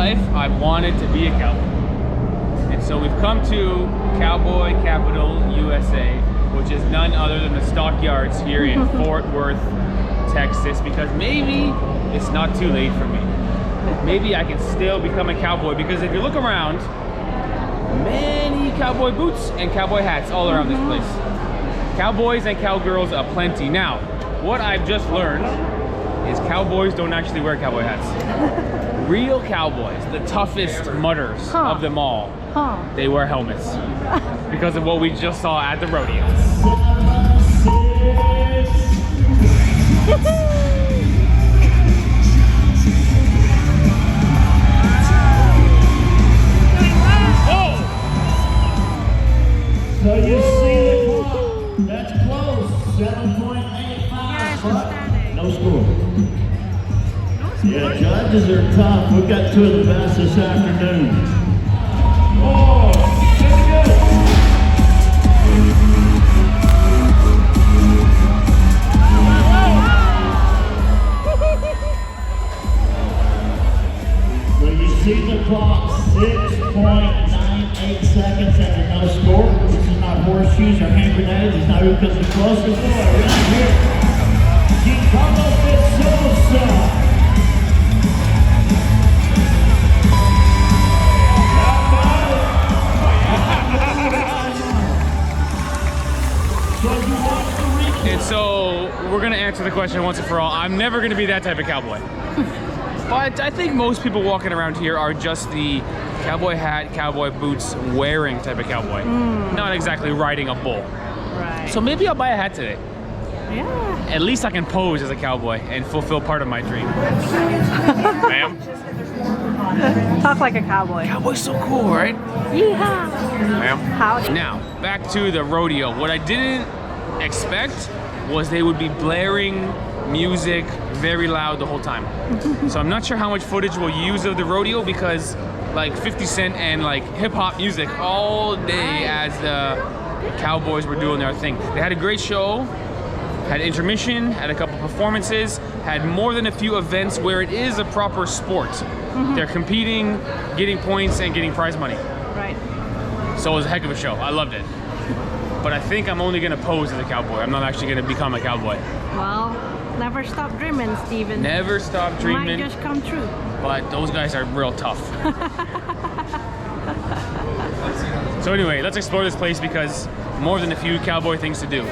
life, I've wanted to be a cowboy. And so we've come to Cowboy Capital, USA, which is none other than the stockyards here in Fort Worth, Texas, because maybe it's not too late for me. Maybe I can still become a cowboy, because if you look around, many cowboy boots and cowboy hats all around this place. Cowboys and cowgirls aplenty. Now, what I've just learned is cowboys don't actually wear cowboy hats. Real cowboys, the toughest mutters of them all, they wear helmets because of what we just saw at the rodeo. So you see the clock, that's close, 7.85, but no score. Yeah, judges are tough. We've got two of the best this afternoon. Oh, good. So you see the clock, 6.98 seconds after no score. This is not horseshoes or hand grenades. It's not who comes the closest. Boy, right here. Chicago Sosa. And so we're gonna answer the question once and for all. I'm never gonna be that type of cowboy. But I think most people walking around here are just the cowboy hat, cowboy boots wearing type of cowboy. Not exactly riding a bull. Right. So maybe I'll buy a hat today. Yeah. At least I can pose as a cowboy and fulfill part of my dream. Ma'am? Talk like a cowboy. Cowboy's so cool, right? Yeehaw. Ma'am? Howdy. Now, back to the rodeo. What I didn't expect was they would be blaring music very loud the whole time. So I'm not sure how much footage we'll use of the rodeo, because like 50 Cent and like hip hop music all day as the cowboys were doing their thing. They had a great show, had intermission, had a couple performances, had more than a few events where it is a proper sport. They're competing, getting points, and getting prize money. Right. So it was a heck of a show. I loved it. But I think I'm only gonna pose as a cowboy. I'm not actually gonna become a cowboy. Well, never stop dreaming, Steven. Never stop dreaming. Might just come true. But those guys are real tough. So anyway, let's explore this place, because more than a few cowboy things to do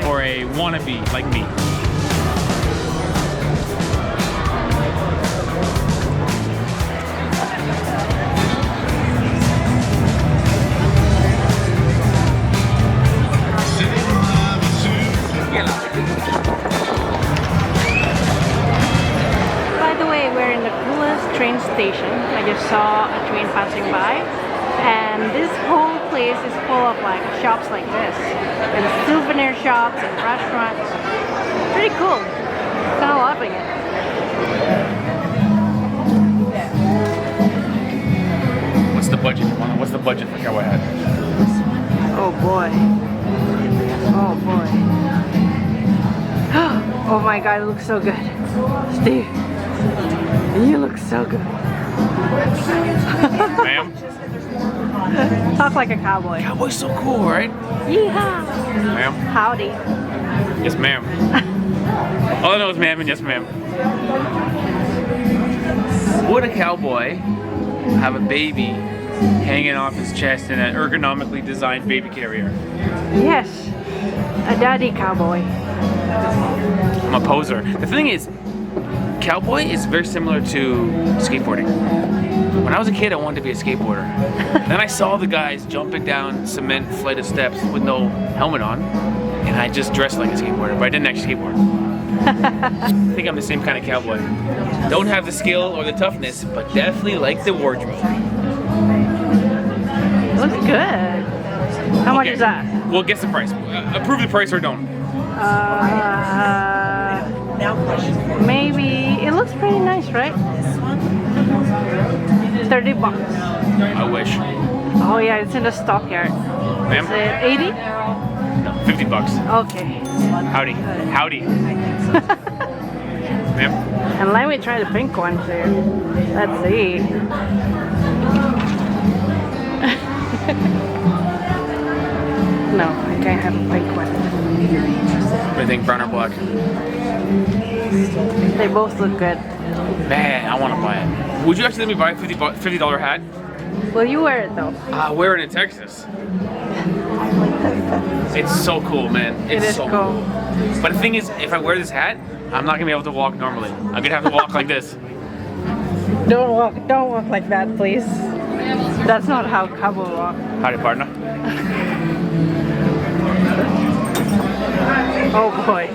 for a wannabe like me. By the way, we're in the coolest train station. I just saw a train passing by, and this whole place is full of like shops like this, and souvenir shops and restaurants. Pretty cool. Kind of loving it. What's the budget? What's the budget for cowboy hat? Oh boy. Oh boy. Oh my god, it looks so good. Steve, you look so good. Ma'am? Talk like a cowboy. Cowboy's so cool, right? Yeehaw. Ma'am? Howdy. Yes, ma'am. All I know is ma'am and yes, ma'am. Would a cowboy have a baby hanging off his chest in an ergonomically designed baby carrier? Yes, a daddy cowboy. I'm a poser. The thing is, cowboy is very similar to skateboarding. When I was a kid, I wanted to be a skateboarder. Then I saw the guys jumping down cement flight of steps with no helmet on, and I just dressed like a skateboarder, but I didn't actually skateboard. I think I'm the same kind of cowboy. Don't have the skill or the toughness, but definitely like the wardrobe. Looks good. How much is that? We'll guess the price. Approve the price or don't. Maybe, it looks pretty nice, right? 30 bucks. I wish. Oh yeah, it's in the stockyard. Ma'am? Is it 80? No, 50 bucks. Okay. Howdy. Howdy. Yep. And let me try the pink ones here. Let's see. No, I can't have a pink one. What do you think, brown or black? They both look good. Man, I want to buy it. Would you actually let me buy a $50 hat? Will you wear it though? I wear it in Texas. It's so cool, man. It's It is so cool. But the thing is, if I wear this hat, I'm not gonna be able to walk normally. I'm gonna have to walk like this. Don't walk like that, please. That's not how cowboy walk. Howdy, partner. Oh boy.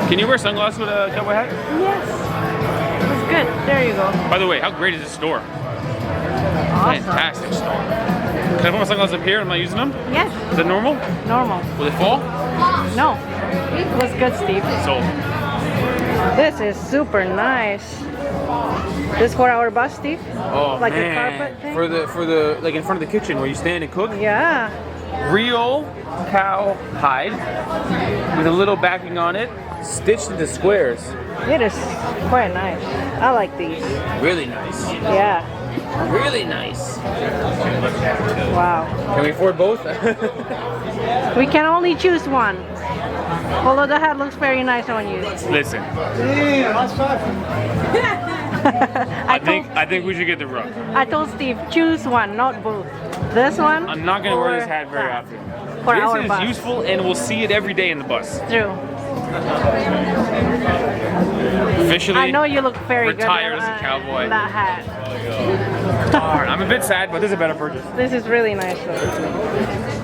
Can you wear sunglasses with a cowboy hat? Yes. That's good. There you go. By the way, how great is this store? Awesome. Fantastic store. Can I put my sunglasses up here? Am I using them? Yes. Is that normal? Normal. Will they fall? No. Looks good, Steve. So, This is super nice. This for our bus, Steve? oh Like man. a carpet thing? For the like in front of the kitchen where you stand and cook. Yeah. Real cow hide with a little backing on it, stitched into squares. It is quite nice. I like these. Really nice. Yeah. Really nice. Wow. Can we afford both? We can only choose one. Although the hat looks very nice on you. Listen, I think we should get the rug. I told Steve, choose one, not both. This one? I'm not gonna wear or this hat very that. often. For our This is bus. useful, and we'll see it every day in the bus. True. Officially, I know you look very good retired as a cowboy. in that hat. Darn, I'm a bit sad, but this is a better purchase. This is really nice though.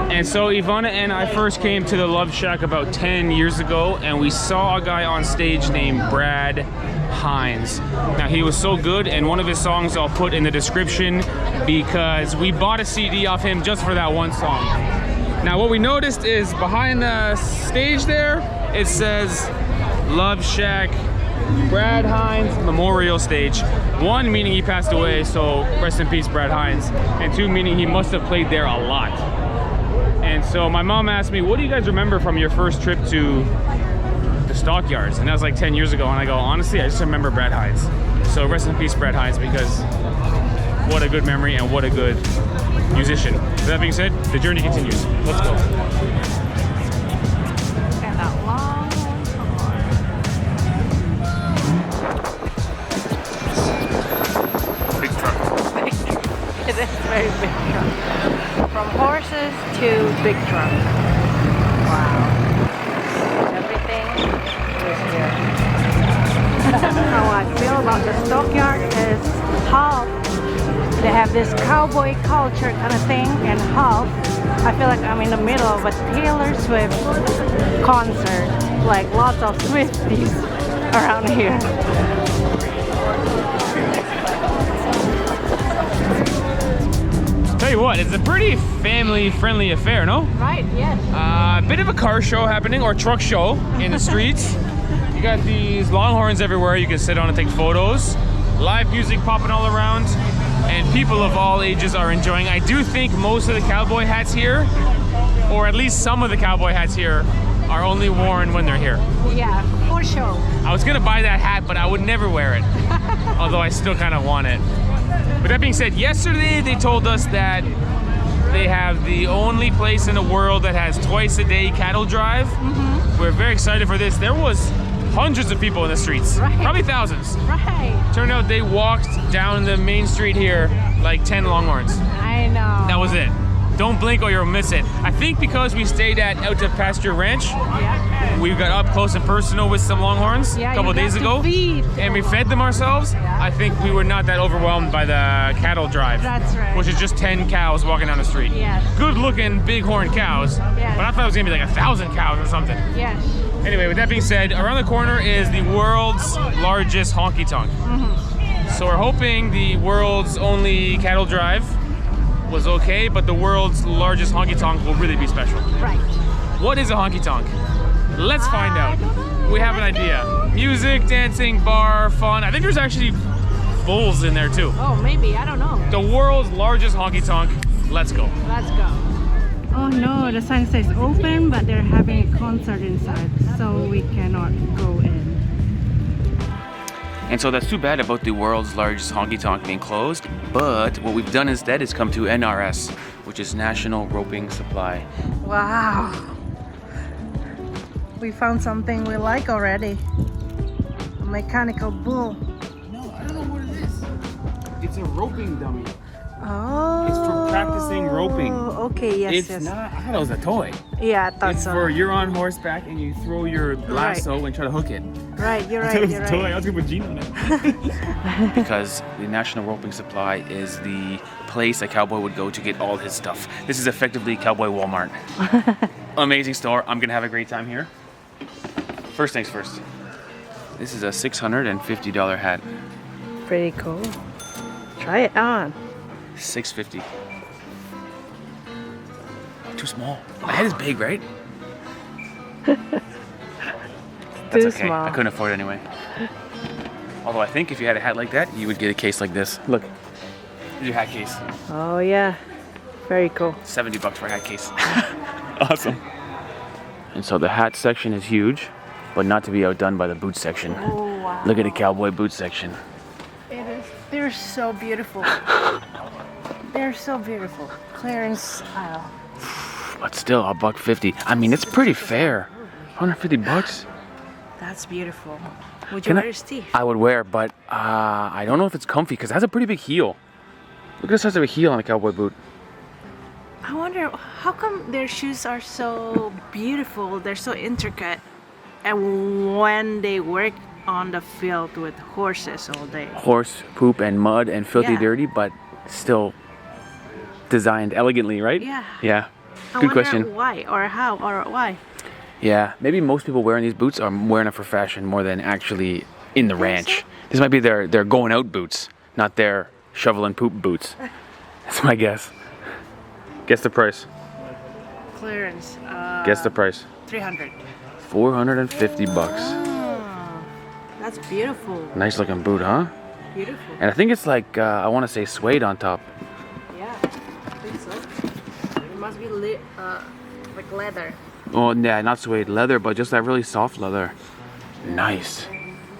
And so Ivana and I first came to the Love Shack about 10 years ago, and we saw a guy on stage named Brad Hines. Now he was so good, and one of his songs I'll put in the description because we bought a CD off him just for that one song. Now what we noticed is behind the stage there, it says Love Shack Brad Hines Memorial Stage. One, meaning he passed away, so rest in peace Brad Hines, and two, meaning he must have played there a lot. And so my mom asked me, what do you guys remember from your first trip to the stockyards? And that was like 10 years ago, and I go, honestly, I just remember Brad Hines. So rest in peace Brad Hines, because what a good memory and what a good musician. With that being said, the journey continues. Let's go. And that long Big truck. It is very big truck. From horses to big truck. Wow. Everything is here. How I feel about the stockyard is half they have this cowboy culture kind of thing, and half I feel like I'm in the middle of a Taylor Swift concert. Like lots of Swifties around here. Tell you what, it's a pretty family-friendly affair, no? Right, yes. A bit of a car show happening, or truck show in the streets. You got these longhorns everywhere you can sit on and take photos. Live music popping all around, and people of all ages are enjoying. I do think most of the cowboy hats here, or at least some of the cowboy hats here, are only worn when they're here. Yeah, for sure. I was gonna buy that hat, but I would never wear it. Although I still kind of want it. With that being said, yesterday they told us that they have the only place in the world that has twice a day cattle drive. We're very excited for this. There was hundreds of people in the streets, Right. probably thousands. Right. Turned out they walked down the main street here like 10 longhorns. I know. That was it. Don't blink or you'll miss it. I think because we stayed at Out to Pasture Ranch, Yeah. we got up close and personal with some longhorns Yeah, a couple you days got to ago, feed. and we fed them ourselves. Yeah. I think we were not that overwhelmed by the cattle drive. That's right. Which is just 10 cows walking down the street. Yes. Good looking bighorn cows, Yes. but I thought it was gonna be like 1,000 cows or something. Yes. Anyway, with that being said, around the corner is the world's largest honky tonk. So we're hoping the world's only cattle drive was okay, but the world's largest honky tonk will really be special. Right. What is a honky tonk? Let's find out. I don't know. We have an idea. Music, dancing, bar, fun. I think there's actually bulls in there too. Oh, maybe. I don't know. The world's largest honky tonk. Let's go. Let's go. Oh no, the sign says open, but they're having a concert inside, so we cannot go in. And so that's too bad about the world's largest honky tonk being closed, but what we've done instead is come to NRS, which is National Roping Supply. Wow. We found something we like already. A mechanical bull. No, I don't know what it is. It's a roping dummy. Oh. It's for practicing roping. Okay, yes, It's yes. not, I thought it was a toy. Yeah, I thought It's so. for you're on horseback and you throw your lasso and try to hook it. Right, you're I thought right, it was you're a toy. right. I was gonna put Gene on it. Because the National Roping Supply is the place a cowboy would go to get all his stuff. This is effectively Cowboy Walmart. Amazing store. I'm gonna have a great time here. First things first. This is a $650 hat. Pretty cool. Try it on. $650. Too small. My head is big, right? That's Too okay. small. I couldn't afford it anyway. Although I think if you had a hat like that, you would get a case like this. Look, here's your hat case. Oh yeah, very cool. $70 for a hat case. Awesome. And so the hat section is huge, but not to be outdone by the boot section. Oh wow. Look at the cowboy boot section. It is. They're so beautiful. They're so beautiful. Clearance aisle. But still, $150. I mean, it's pretty fair. $150. That's beautiful. Would you Can wear it, Steve? I would wear, but I don't know if it's comfy because it has a pretty big heel. Look at the size of a heel on a cowboy boot. I wonder how come their shoes are so beautiful. They're so intricate, and when they work on the field with horses all day. Horse poop and mud and filthy Yeah. dirty, but still designed elegantly, right? Yeah. Yeah. I Good wonder question. why or how or why. Yeah, maybe most people wearing these boots are wearing it for fashion more than actually in the ranch. This might be their going out boots, not their shovel and poop boots. That's my guess. Guess the price. Clearance. Guess the price. 300. $450. Oh, that's beautiful. Nice looking boot, huh? Beautiful. And I think it's like, I want to say suede on top. Yeah, I think so. It must be like leather. Oh, yeah, not suede, leather, but just that really soft leather. Nice.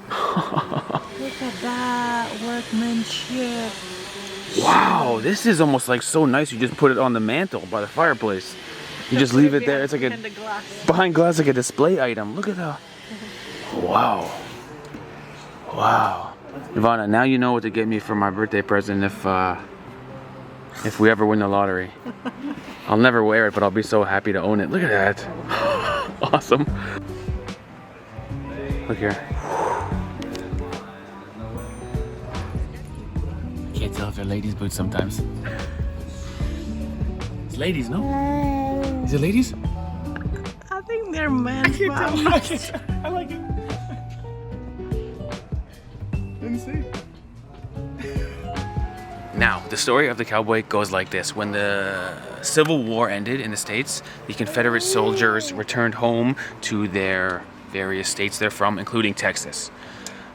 Look at that workmanship. Wow, this is almost like so nice. You just put it on the mantle by the fireplace. You just leave it there. It's like a behind the glass. behind glass, like a display item. Look at that. Wow. Wow. Ivana, now you know what to get me for my birthday present if we ever win the lottery. I'll never wear it, but I'll be so happy to own it. Look at that. Awesome. Look here. I can't tell if they're ladies' boots sometimes. It's ladies, no? Is it ladies? I think they're men's. but I'm I not like it. Let me see. Now, the story of the cowboy goes like this. When the Civil War ended in the States, the Confederate soldiers returned home to their various states they're from, including Texas.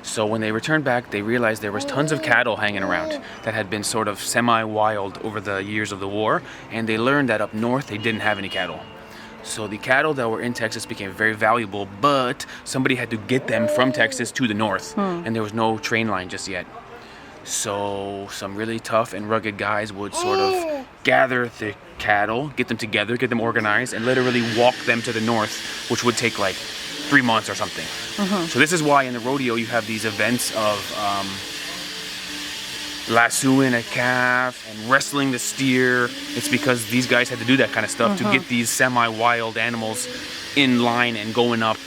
So when they returned back, they realized there was tons of cattle hanging around that had been sort of semi-wild over the years of the war, and they learned that up north they didn't have any cattle. So the cattle that were in Texas became very valuable, but somebody had to get them from Texas to the north, and there was no train line just yet. So some really tough and rugged guys would sort of gather the cattle, get them together, get them organized, and literally walk them to the north, which would take like 3 months or something. So this is why in the rodeo you have these events of lassoing a calf and wrestling the steer. It's because these guys had to do that kind of stuff to get these semi-wild animals in line and going up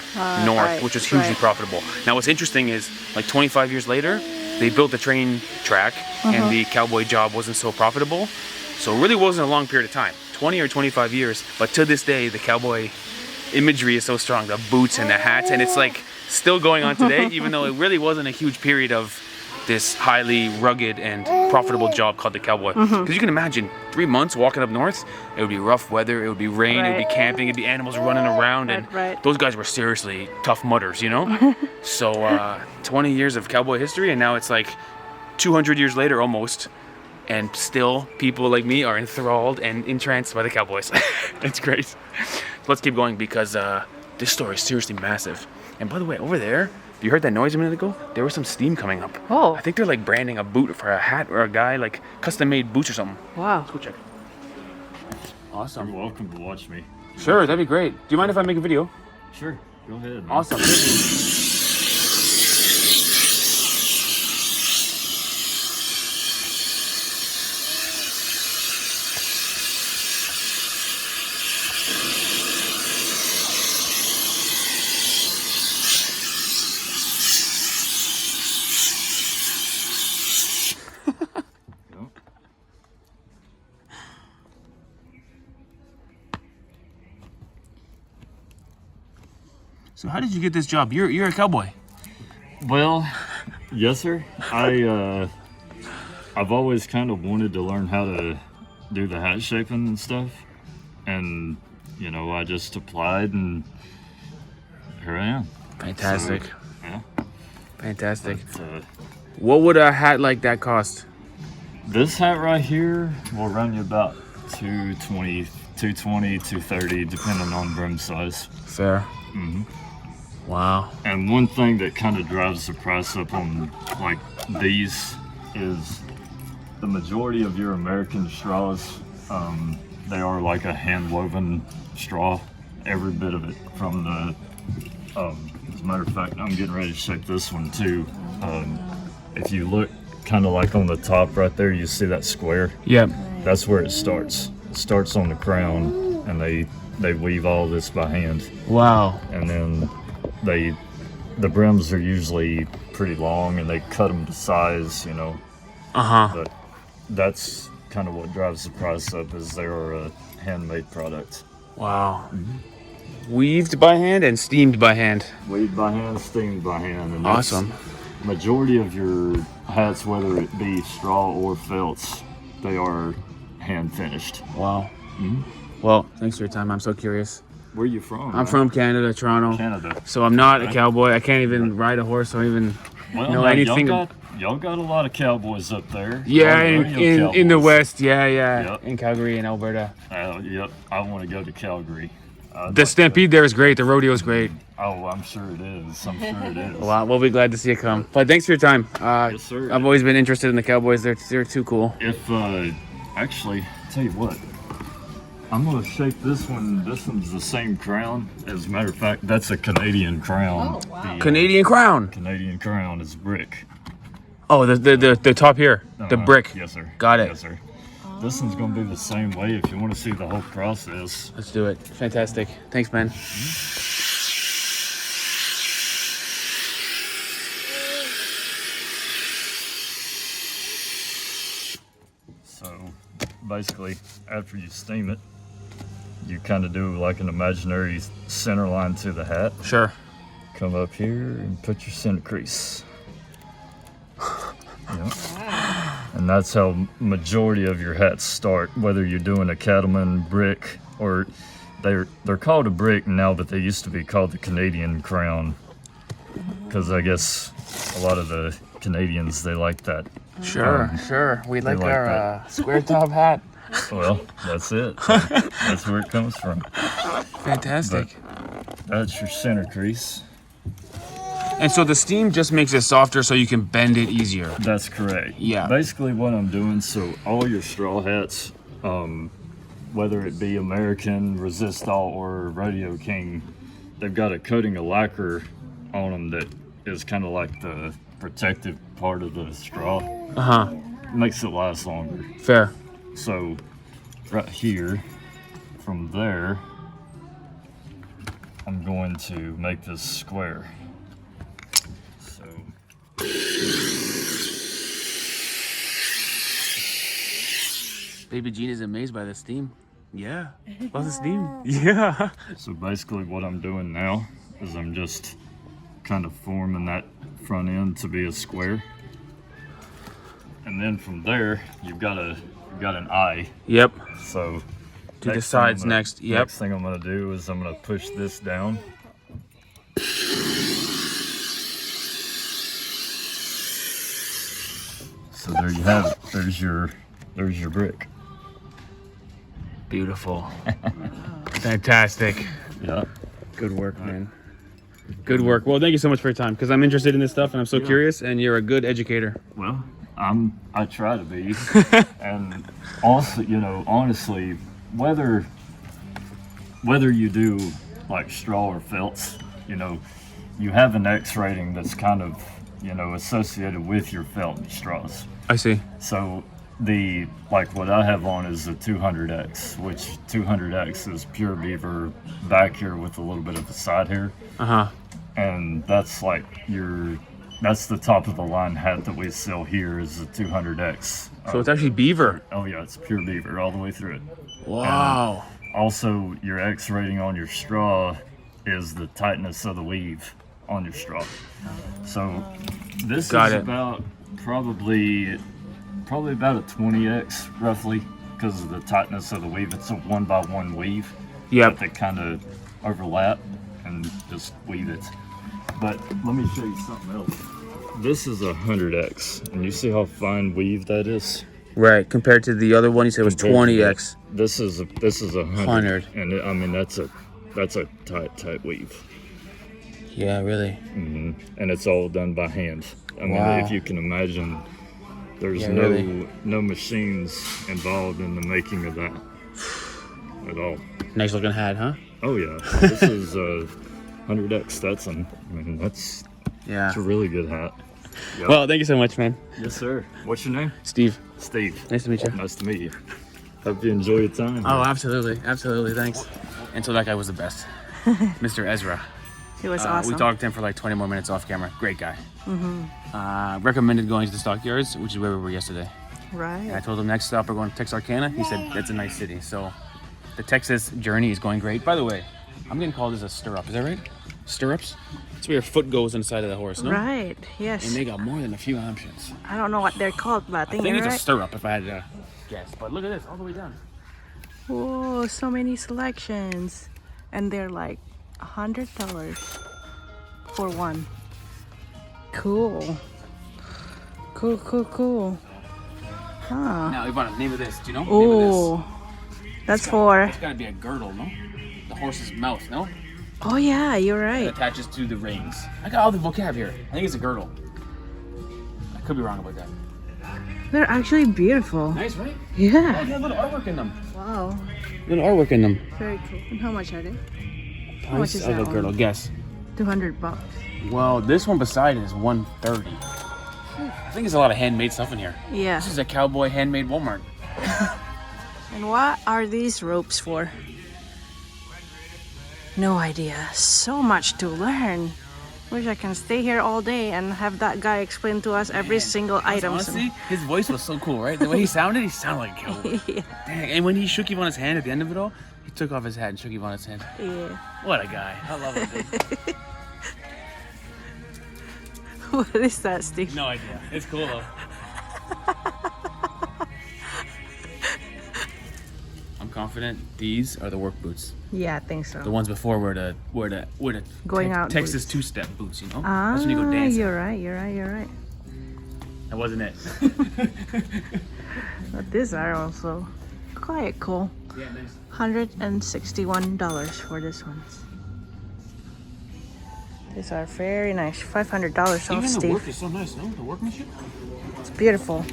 north, right, which was hugely profitable. Now what's interesting is like 25 years later, they built a train track and the cowboy job wasn't so profitable. So it really wasn't a long period of time, 20 or 25 years, but to this day, the cowboy imagery is so strong, the boots and the hats, and it's like still going on today, even though it really wasn't a huge period of this highly rugged and profitable job called the cowboy. Because you can imagine 3 months walking up north, it would be rough weather, it would be rain, it would be camping, it'd be animals running around, and those guys were seriously tough mudders, you know? So 20 years of cowboy history, and now it's like 200 years later almost, and still people like me are enthralled and entranced by the cowboys. It's great. Let's keep going because this store is seriously massive. And by the way, over there, you heard that noise a minute ago? There was some steam coming up. Oh. I think they're like branding a boot for a hat or a guy, like custom made boots or something. Wow. Let's go check. Awesome. You're welcome to watch me. Sure, that'd be great. Do you mind if I make a video? Sure, go ahead. Man. Awesome. Thank you. So how did you get this job? You're a cowboy. Well, yes, sir. I've always kind of wanted to learn how to do the hat shaping and stuff, and you know, I just applied, and here I am. Fantastic. So, yeah. Fantastic. But, What would a hat like that cost? this hat right here will run you about $220, $230, depending on brim size. Fair. Wow. And one thing that kind of drives the price up on like these is the majority of your American straws, they are like a hand woven straw, every bit of it from the, as a matter of fact, I'm getting ready to shape this one too. If you look kind of like on the top right there, you see that square? Yep. That's where it starts. It starts on the crown, and they weave all this by hand. Wow. And then the brims are usually pretty long, and they cut them to size, you know. But that's kind of what drives the price up, is they're a handmade product. Wow. Weaved by hand and steamed by hand. Weaved by hand, steamed by hand. And Awesome. Majority of your hats, whether it be straw or felts, they are hand finished. Wow. Well, thanks for your time. I'm so curious. Where are you from? I'm from Canada, Toronto. Canada. So I'm not a cowboy. I can't even ride a horse or even know now, anything. Y'all got a lot of cowboys up there. Yeah, Rodeo in the cowboys. West. Yeah. Yep. In Calgary and Alberta. Yep, I want to go to Calgary. The stampede there is great. The rodeo is great. Oh, I'm sure it is. I'm sure it is. Wow, we'll be glad to see you come. But thanks for your time. Yes, sir. I've always been interested in the Cowboys. They're too cool. If, actually, tell you what, I'm going to shape this one. This one's the same crown. As a matter of fact, that's a Canadian crown. Oh, wow. The, Canadian crown. Canadian crown is brick. Oh, the top here, the brick. Yes, sir. Got it. Yes, sir. This one's going to be the same way if you want to see the whole process. Let's do it. Fantastic. Thanks, man. So basically, after you steam it, you kind of do like an imaginary center line to the hat. Sure. Come up here and put your center crease. Yep. And that's how majority of your hats start, whether you're doing a cattleman brick, or they're called a brick now, but they used to be called the Canadian crown, because I guess a lot of the Canadians, they like that. Sure. We like like our that. square top hat. Well, that's it. That's where it comes from. Fantastic. But that's your center crease. And so the steam just makes it softer so you can bend it easier. That's correct. Yeah. Basically what I'm doing, so all your straw hats, whether it be American, Resistol, or Rodeo King, they've got a coating of lacquer on them that is kind of like the protective part of the straw. Makes it last longer. Fair. So right here, from there, I'm going to make this square. So Baby Jean is amazed by the steam. Yeah. Lots of steam. Yeah. So basically what I'm doing now is I'm just kind of forming that front end to be a square. And then from there, you've got an eye. Yep. So To the next thing sides I'm gonna- next. Yep. Next thing I'm gonna do is I'm gonna push this down. So there you have it. There's your brick. Beautiful. Fantastic. Yeah. Good work, man. Good work. Well, thank you so much for your time because I'm interested in this stuff and I'm so curious, and you're a good educator. Well, I try to be. And also, honestly, whether you do like straw or felts, you have an X rating that's kind of, associated with your felt and straws. I see. So what I have on is a 200X, which 200X is pure beaver back here with a little bit of a side hair. Uh-huh. And that's that's the top of the line hat that we sell here is a 200X. So it's actually beaver. Oh yeah, it's pure beaver all the way through it. Wow. And also, your X rating on your straw is the tightness of the weave on your straw. So this Got is it. about probably about a 20X roughly because of the tightness of the weave. It's a 1x1 weave. Yep. That kind of overlap and just weave it. But let me show you something else. This is a 100X, and you see how fine weave that is? Right. Compared to the other one, you said was Compared to 20X. This is a 100. 100. And that's a tight weave. Yeah, really. And it's all done by hand. I mean, Wow. if you can imagine, there's Yeah, really. no machines involved in the making of that at all. Nice looking hat, huh? Oh yeah, this is 100X Stetson. I mean, that's Yeah. a really good hat. Yep. Well, thank you so much, man. Yes, sir. What's your name? Steve, Steve. nice to meet you. Nice to meet you. Hope you enjoy your time. Oh, absolutely. Absolutely. Thanks. And so that guy was the best. Mr. Ezra. He was awesome. We talked to him for like 20 more minutes off camera. Great guy. Recommended going to the stockyards, which is where we were yesterday. And I Right. told him next stop we're going to Texarkana. He said that's a nice city. So the Texas journey is going great. By the way, I'm going to call this a stirrup. Is that right? Stirrups? It's where your foot goes on the side of the horse, no? Right. Yes. And they got more than a few options. I don't know what they're called, but I I think think you're it's a right. stirrup if I had to guess. But look at this, all the way down. Whoa, so many selections, and they're like $100 for one. Cool. Cool. Huh. Now, Ivana, name of this. Do you know? Name of this. Oh, that's for. It's got to be a girdle, no? The horse's mouth, no? Oh yeah, you're It right. attaches to the reins. I got all the vocab here. I think it's a girdle. I could be wrong about that. They're actually beautiful. Nice, right? Oh, Yeah. they have little artwork in them. Wow. Little artwork in them. Very cool. And how much are they? How much Price is of that the girdle? one? Guess. $200. Well, this one beside it is $130. I think there's a lot of handmade stuff in here. Yeah. This is a cowboy handmade Walmart. And what are these ropes for? No idea. So much to learn. Wish I can stay here all day and have that guy explain to us every single item. Honestly, his voice was so cool, right? The way he sounded like a cowboy. Yeah. Dang. And when he shook Ivana's hand at the end of it all, he took off his hat and shook Ivana's hand. Yeah. What a guy. I love him. Dude. What is that, Steve? No idea. It's cool though. I'm confident these are the work boots. Yeah, I think so. The ones before were the Going out Texas boots. two-step boots, you know? That's when you go Ah, dancing. you're right. That wasn't it. But these are also quite cool. Yeah, nice. $161 for this one. These are very nice. $500 off, Even the work Steve. is so nice, no? The workmanship? It's beautiful.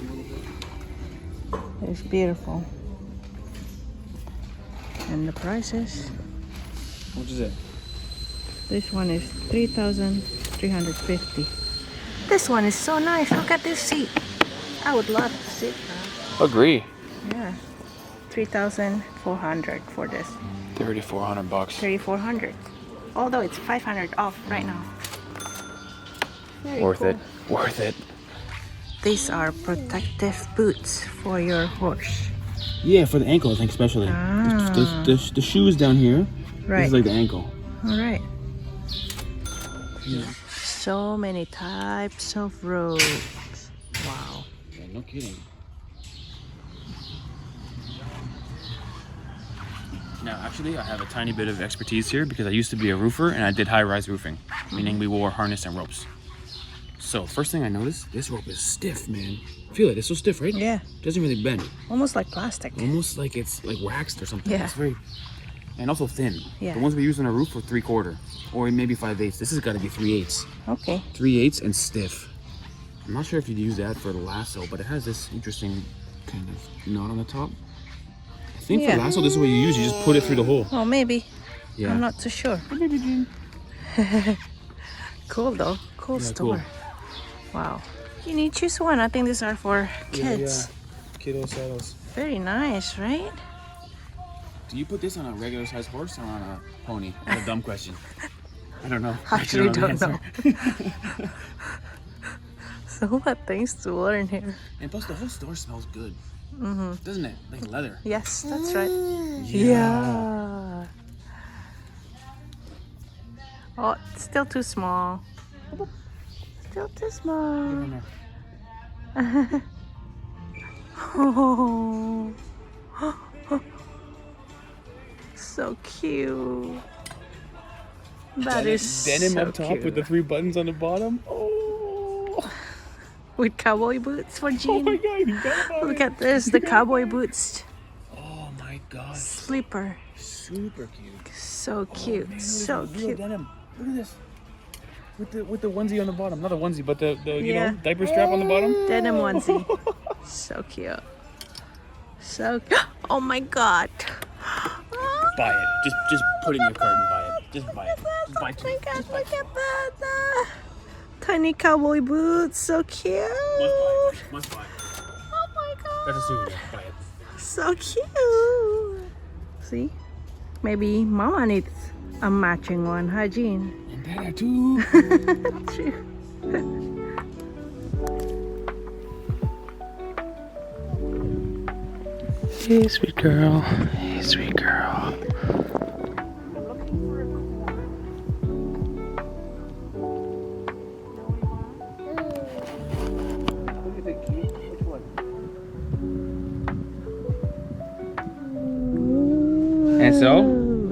It's beautiful. And the prices. How much is it? This one is $3,350. This one is so nice. Look at this seat. I would love to sit. Agree. Yeah. $3,400 for this. $3,400. $3,400. Although it's $500 off right now. Very Worth cool. it. Worth it. These are protective boots for your horse. Yeah, for the ankle, I think especially. Ah. The shoes down here. This Right. is like the ankle. All right. So many types of ropes. Wow. man. No kidding. Now, actually, I have a tiny bit of expertise here because I used to be a roofer and I did high-rise roofing, meaning we wore harness and ropes. So, first thing I noticed, this rope is stiff, man. Feel it, it's so stiff, right? Yeah. Doesn't really bend. Almost like plastic. Almost like it's like waxed or something. Yeah. It's very, and also thin. Yeah. The ones we use on a roof are 3/4 or maybe 5/8. This has got to be 3/8. Okay. 3/8 and stiff. I'm not sure if you'd use that for the lasso, but it has this interesting kind of knot on the top. I think for lasso, this is what you use. You just put it through the hole. Oh, maybe. Yeah. I'm not too sure. Cool though. Cool store. Cool. Wow. You need to choose one. I think these are for kids. Yeah. Kiddo saddles. Very nice, right? Do you put this on a regular sized horse or on a pony? That's a dumb question. I don't know. Actually, don't know. So what things to learn here. And plus, the whole store smells good. Mm-hmm. Doesn't it? Like leather. Yes, that's right. Yeah. Oh, it's still too small. Still too small. Oh. So cute. That is denim so up top cute. with the 3 buttons on the bottom. Oh. With cowboy boots for Jean. Oh my god, you got about Look it. at this, the cowboy boots. Oh my god. Slipper. Super cute. So cute. Man, So look at cute. denim. Look at this. With the onesie on the bottom. Not the onesie, but the you Yeah. know, diaper strap on the bottom. Denim onesie. So cute. So oh my god. Buy it. Just put it in your cart and buy it. Just buy it. Just buy Oh two. my god, Just buy look two. at that. Tiny cowboy boots. So cute. Must buy. Oh my god. That's a souvenir. Buy it. So cute. See? Maybe mama needs a matching one, huh, Jean? And Dada too. True. Hey, sweet girl. Hey, sweet girl. And so,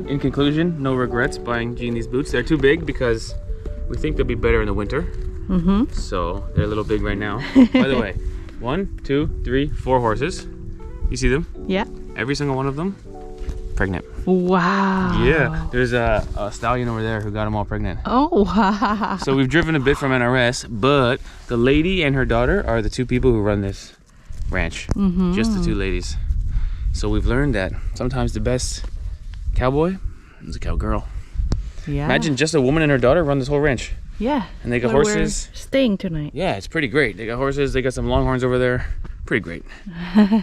in conclusion, no regrets buying Jean these boots. They're too big because we think they'll be better in the winter. Mm-hmm. So they're a little big right now. By the way, 1, 2, 3, 4 horses. You see them? Yeah. Every single one of them pregnant. Wow. Yeah, there's a stallion over there who got them all pregnant. Oh, wow. So we've driven a bit from NRS, but the lady and her daughter are the 2 people who run this ranch. Mm-hmm. Just the 2 ladies. So we've learned that sometimes the best cowboy is a cowgirl. Yeah. Imagine just a woman and her daughter run this whole ranch. Yeah. And they got Where horses. we're staying tonight. Yeah, it's pretty great. They got horses, they got some longhorns over there. Pretty great.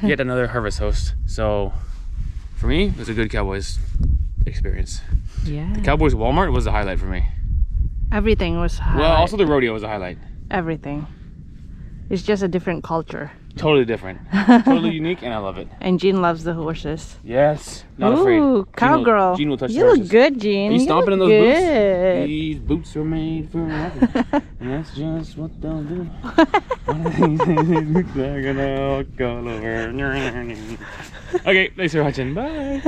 Yet another harvest host. So for me, it was a good Cowboys experience. Yeah. The Cowboys Walmart was the highlight for me. Everything was high. Well, also the rodeo was a highlight. Everything. It's just a different culture. Totally different. Totally unique, and I love it. And Jean loves the horses. Yes, not afraid. Ooh, cowgirl. Jean will touch the You look horses. good, Jean. Are you stomping in those good. boots? These boots are made for walking, and that's just what they'll do. One of these days, they're gonna walk all over. Okay, thanks for watching. Bye.